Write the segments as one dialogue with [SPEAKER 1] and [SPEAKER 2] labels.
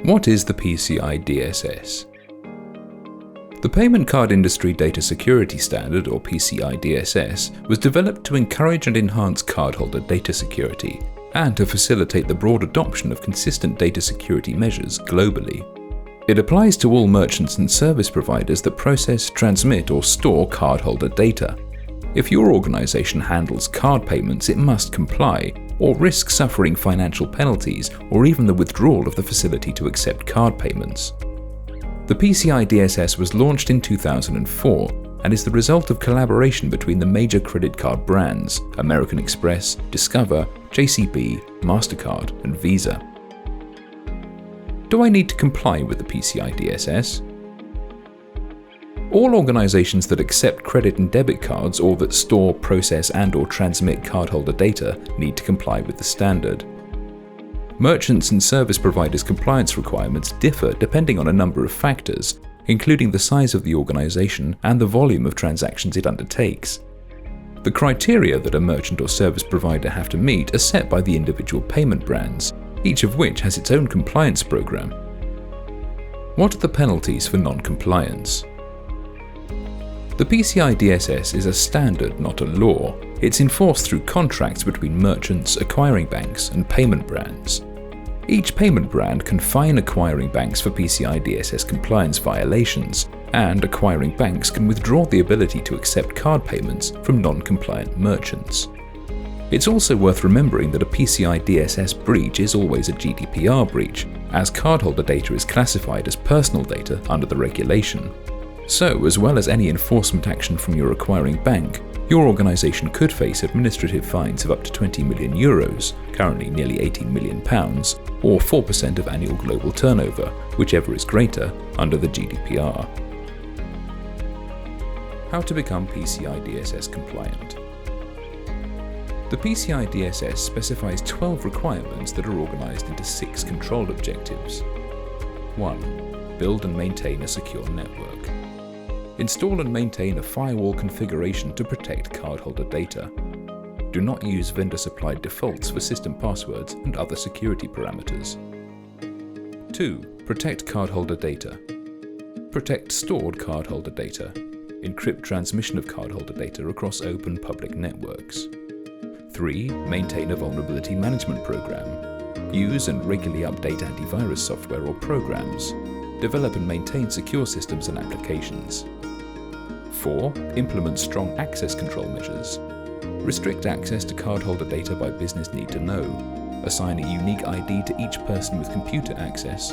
[SPEAKER 1] What is the PCI DSS? The Payment Card Industry Data Security Standard, or PCI DSS, was developed to encourage and enhance cardholder data security and to facilitate the broad adoption of consistent data security measures globally. It applies to all merchants and service providers that process, transmit, or store cardholder data. If your organization handles card payments, it must comply, or risk suffering financial penalties or even the withdrawal of the facility to accept card payments. The PCI DSS was launched in 2004 and is the result of collaboration between the major credit card brands American Express, Discover, JCB, MasterCard, and Visa. Do I need to comply with the PCI DSS? All organizations that accept credit and debit cards or that store, process and/or transmit cardholder data need to comply with the standard. Merchants and service providers' compliance requirements differ depending on a number of factors, including the size of the organization and the volume of transactions it undertakes. The criteria that a merchant or service provider have to meet are set by the individual payment brands, each of which has its own compliance program. What are the penalties for non-compliance? The PCI DSS is a standard, not a law. It's enforced through contracts between merchants, acquiring banks, and payment brands. Each payment brand can fine acquiring banks for PCI DSS compliance violations, and acquiring banks can withdraw the ability to accept card payments from non-compliant merchants. It's also worth remembering that a PCI DSS breach is always a GDPR breach, as cardholder data is classified as personal data under the regulation. So, as well as any enforcement action from your acquiring bank, your organization could face administrative fines of up to 20 million euros, currently nearly 18 million pounds, or 4% of annual global turnover, whichever is greater, under the GDPR. How to become PCI DSS compliant? The PCI DSS specifies 12 requirements that are organized into 6 control objectives. 1. Build and maintain a secure network. Install and maintain a firewall configuration to protect cardholder data. Do not use vendor-supplied defaults for system passwords and other security parameters. 2. Protect cardholder data. Protect stored cardholder data. Encrypt transmission of cardholder data across open public networks. 3. Maintain a vulnerability management program. Use and regularly update antivirus software or programs. Develop and maintain secure systems and applications. 4. Implement strong access control measures. Restrict access to cardholder data by business need to know. Assign a unique ID to each person with computer access.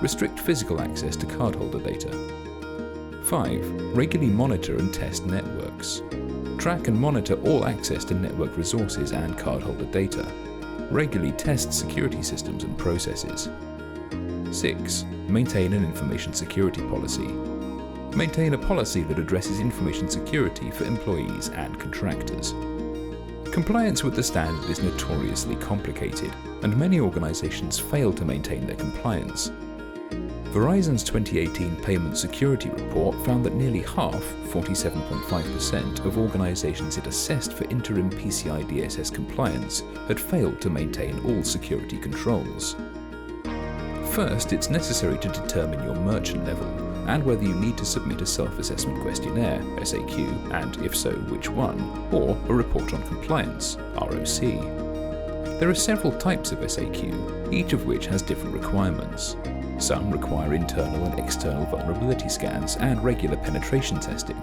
[SPEAKER 1] Restrict physical access to cardholder data. 5. Regularly monitor and test networks. Track and monitor all access to network resources and cardholder data. Regularly test security systems and processes. 6. Maintain an information security policy. Maintain a policy that addresses information security for employees and contractors. Compliance with the standard is notoriously complicated, and many organizations fail to maintain their compliance. Verizon's 2018 Payment Security Report found that nearly half, 47.5%, of organizations it assessed for interim PCI DSS compliance had failed to maintain all security controls. First, it's necessary to determine your merchant level and whether you need to submit a self-assessment questionnaire, SAQ, and if so, which one, or a report on compliance, ROC. There are several types of SAQ, each of which has different requirements. Some require internal and external vulnerability scans and regular penetration testing.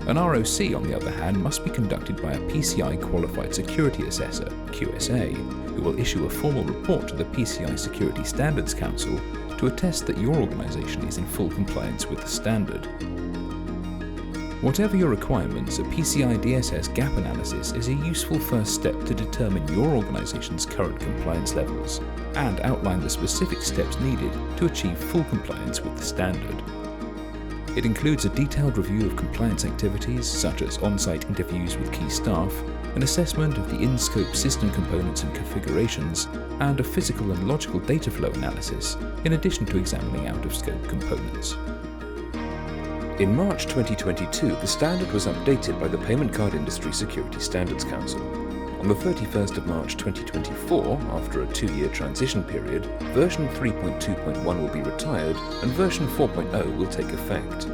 [SPEAKER 1] An ROC, on the other hand, must be conducted by a PCI Qualified Security Assessor, QSA, who will issue a formal report to the PCI Security Standards Council to attest that your organization is in full compliance with the standard. Whatever your requirements, a PCI DSS gap analysis is a useful first step to determine your organization's current compliance levels and outline the specific steps needed to achieve full compliance with the standard. It includes a detailed review of compliance activities such as on-site interviews with key staff, an assessment of the in-scope system components and configurations, and a physical and logical data flow analysis, in addition to examining out-of-scope components. In March 2022, the standard was updated by the Payment Card Industry Security Standards Council. On the 31st of March 2024, after a 2-year transition period, version 3.2.1 will be retired and version 4.0 will take effect.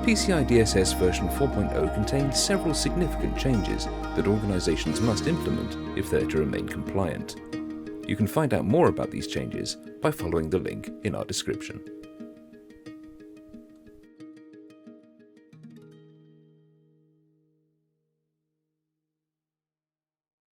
[SPEAKER 1] PCI DSS version 4.0 contains several significant changes that organizations must implement if they're to remain compliant. You can find out more about these changes by following the link in our description.